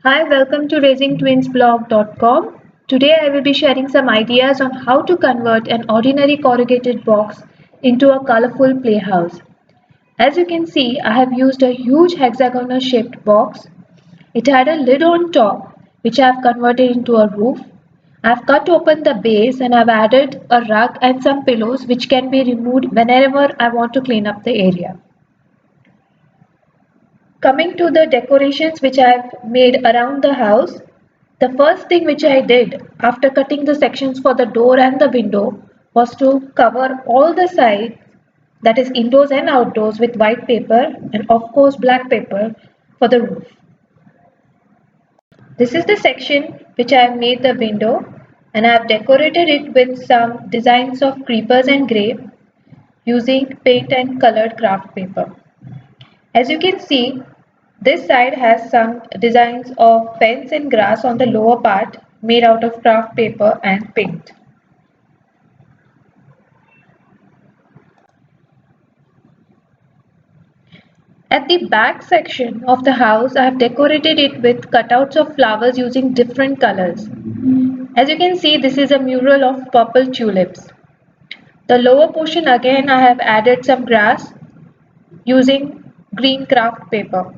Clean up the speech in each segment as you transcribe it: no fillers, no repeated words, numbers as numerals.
Hi, welcome to raisingtwinsblog.com. Today I will be sharing some ideas on how to convert an ordinary corrugated box into a colorful playhouse. As you can see, I have used a huge hexagonal shaped box. It had a lid on top, which I have converted into a roof. I have cut open the base and I have added a rug and some pillows which can be removed whenever I want to clean up the area. Coming to the decorations which I have made around the house, the first thing which I did after cutting the sections for the door and the window was to cover all the sides, that is indoors and outdoors, with white paper and of course black paper for the roof. This is the section which I have made the window, and I have decorated it with some designs of creepers and grape using paint and colored craft paper. As you can see, this side has some designs of fence and grass on the lower part made out of craft paper and paint. At the back section of the house, I have decorated it with cutouts of flowers using different colors. As you can see, this is a mural of purple tulips. The lower portion again I have added some grass using green craft paper.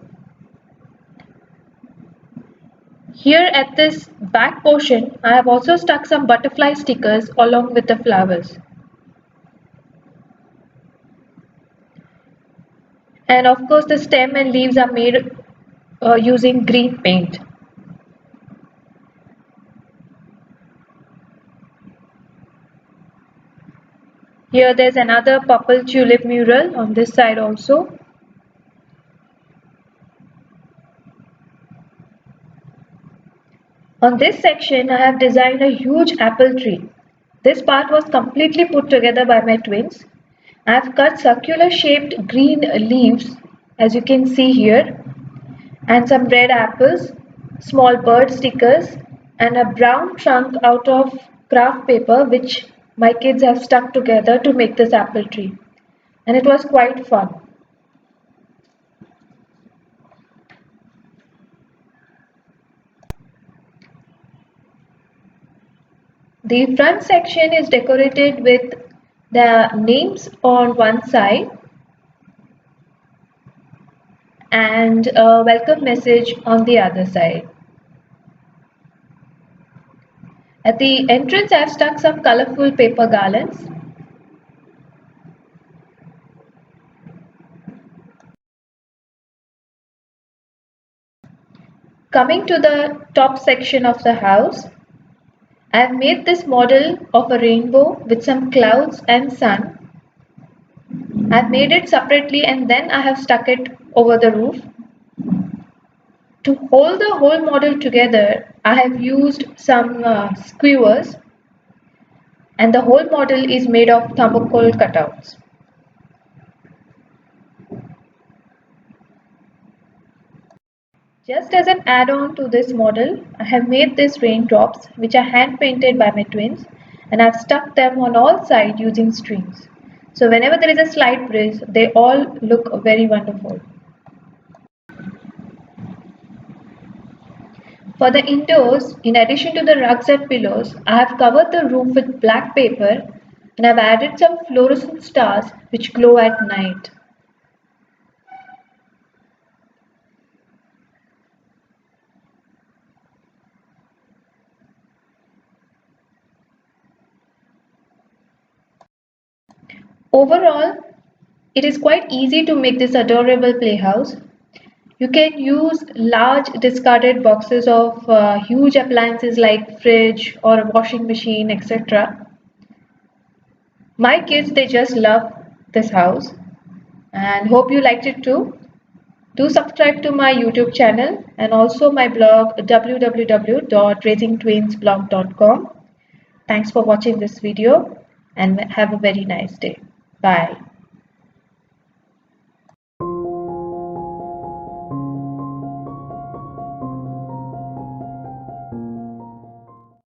Here at this back portion, I have also stuck some butterfly stickers along with the flowers. And of course the stem and leaves are made using green paint. Here there's another purple tulip mural on this side also. On this section I have designed a huge apple tree. This part was completely put together by my twins. I have cut circular shaped green leaves, as you can see here, and some red apples, small bird stickers, and a brown trunk out of craft paper which my kids have stuck together to make this apple tree. And it was quite fun. The front section is decorated with the names on one side and a welcome message on the other side. At the entrance, I have stuck some colorful paper garlands. Coming to the top section of the house, I have made this model of a rainbow with some clouds and sun. I have made it separately and then I have stuck it over the roof. To hold the whole model together, I have used some skewers, and the whole model is made of thermocol cutouts. Just as an add-on to this model, I have made these raindrops which are hand painted by my twins, and I've stuck them on all sides using strings. So whenever there is a slight breeze, they all look very wonderful. For the indoors, in addition to the rugs and pillows, I have covered the roof with black paper and I've added some fluorescent stars which glow at night. Overall, it is quite easy to make this adorable playhouse. You can use large discarded boxes of huge appliances like fridge or a washing machine, etc. My kids, they just love this house and hope you liked it too. Do subscribe to my YouTube channel and also my blog www.raisingtwinsblog.com. Thanks for watching this video and have a very nice day. Bye.